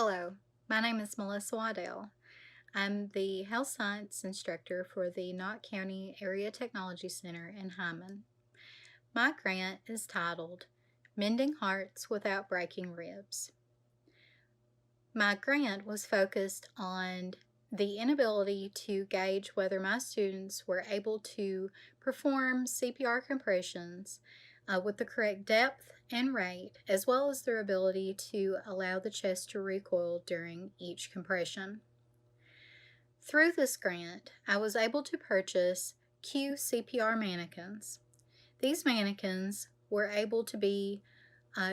Hello, my name is Melissa Waddell. I'm the health science instructor for the Knott County Area Technology Center in Hyman. My grant is titled Mending Hearts Without Breaking Ribs. My grant was focused on the inability to gauge whether my students were able to perform CPR compressions with the correct depth and rate, as well as their ability to allow the chest to recoil during each compression. Through this grant, I was able to purchase CPR mannequins. These mannequins were able to be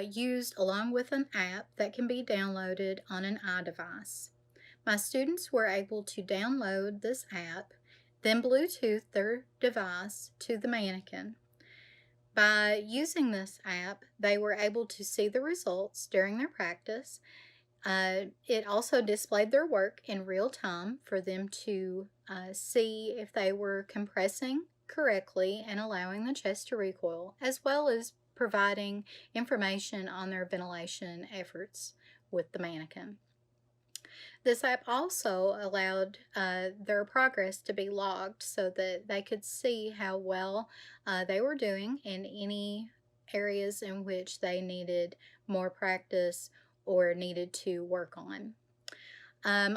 used along with an app that can be downloaded on an iDevice. My students were able to download this app, then Bluetooth their device to the mannequin. By using this app, they were able to see the results during their practice. It also displayed their work in real time for them to see if they were compressing correctly and allowing the chest to recoil, as well as providing information on their ventilation efforts with the mannequin. This app also allowed their progress to be logged so that they could see how well they were doing in any areas in which they needed more practice or needed to work on.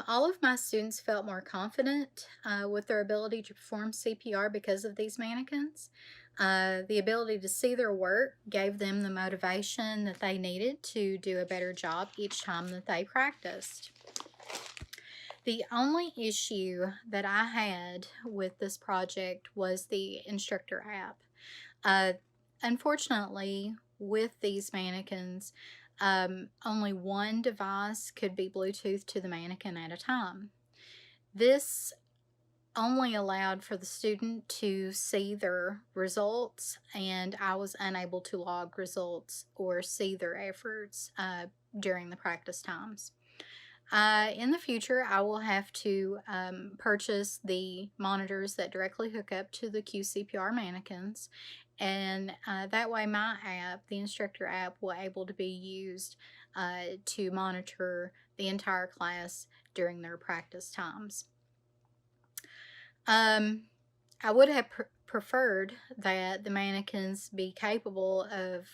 All of my students felt more confident with their ability to perform CPR because of these mannequins. The ability to see their work gave them the motivation that they needed to do a better job each time that they practiced. The only issue that I had with this project was the instructor app. Unfortunately, with these mannequins, only one device could be Bluetooth to the mannequin at a time. This only allowed for the student to see their results, and I was unable to log results or see their efforts during the practice times. In the future, I will have to purchase the monitors that directly hook up to the QCPR mannequins, and that way my app, the instructor app, will able to be used to monitor the entire class during their practice times. I would have preferred that the mannequins be capable of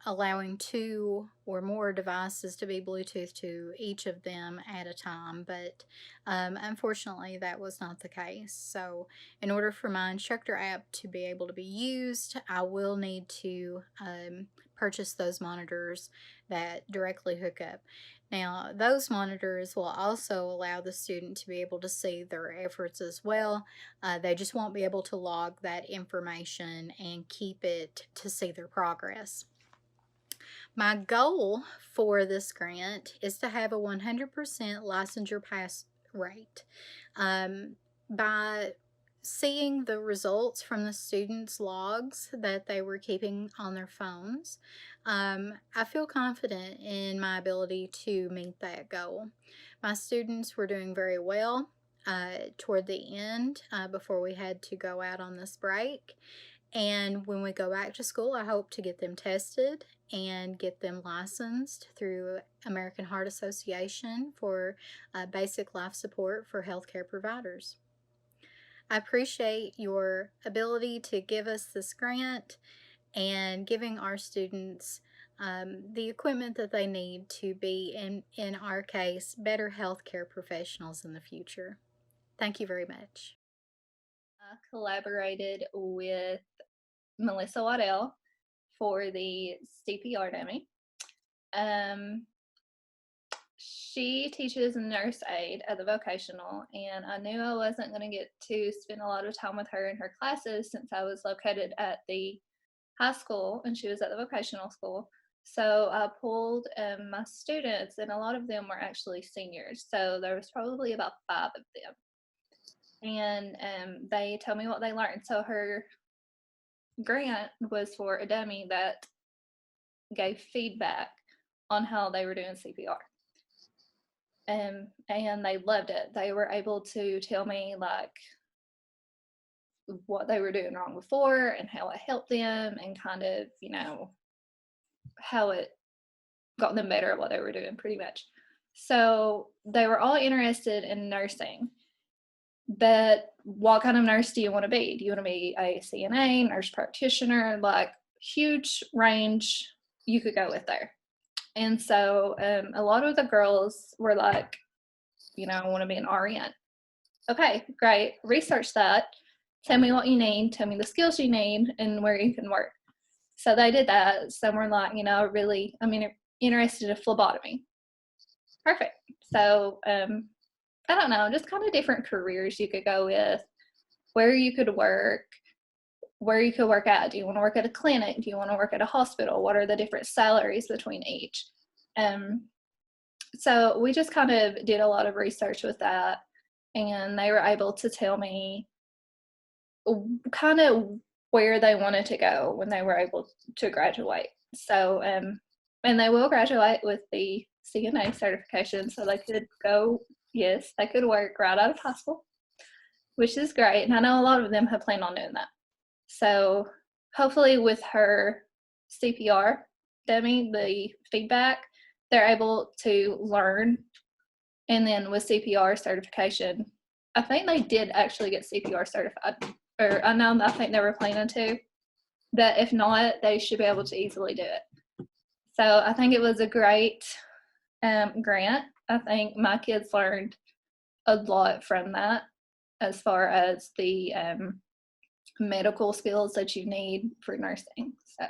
allowing two or more devices to be Bluetooth to each of them at a time, but unfortunately that was not the case. So in order for my instructor app to be able to be used, I will need to purchase those monitors that directly hook up. Now, those monitors will also allow the student to be able to see their efforts as well. They just won't be able to log that information and keep it to see their progress. My goal for this grant is to have a 100% licensure pass rate. By seeing the results from the students' logs that they were keeping on their phones, I feel confident in my ability to meet that goal. My students were doing very well toward the end before we had to go out on this break. And when we go back to school, I hope to get them tested and get them licensed through American Heart Association for basic life support for healthcare providers. I appreciate your ability to give us this grant and giving our students the equipment that they need to be, in our case, better healthcare professionals in the future. Thank you very much. I collaborated with Melissa Waddell for the CPR dummy. She teaches nurse aid at the vocational, and I knew I wasn't going to get to spend a lot of time with her in her classes since I was located at the high school and she was at the vocational school. So I pulled my students, and a lot of them were actually seniors. So there was probably about 5 of them. And they told me what they learned. So her grant was for a dummy that gave feedback on how they were doing CPR. And they loved it. They were able to tell me like what they were doing wrong before and how it helped them, and kind of, how it got them better at what they were doing pretty much. So they were all interested in nursing. But what kind of nurse do you want to be? Do you want to be a CNA, nurse practitioner? Like, huge range you could go with there. And so a lot of the girls were like, I want to be an RN. Okay, great. Research that. Tell me what you need. Tell me the skills you need and where you can work. So they did that. Some were like, really, interested in phlebotomy. Perfect. So I don't know, just kind of different careers you could go with, where you could work, where you could work at. Do you want to work at a clinic? Do you want to work at a hospital? What are the different salaries between each? So we just kind of did a lot of research with that, and they were able to tell me kind of where they wanted to go when they were able to graduate. So, and they will graduate with the CNA certification, so they could go, yes, they could work right out of high school, which is great. And I know a lot of them have planned on doing that. So hopefully with her CPR dummy, the feedback, they're able to learn. And then with CPR certification, I think they did actually get CPR certified, or I think they were planning to, but if not, they should be able to easily do it. So I think it was a great grant. I think my kids learned a lot from that as far as the medical skills that you need for nursing. So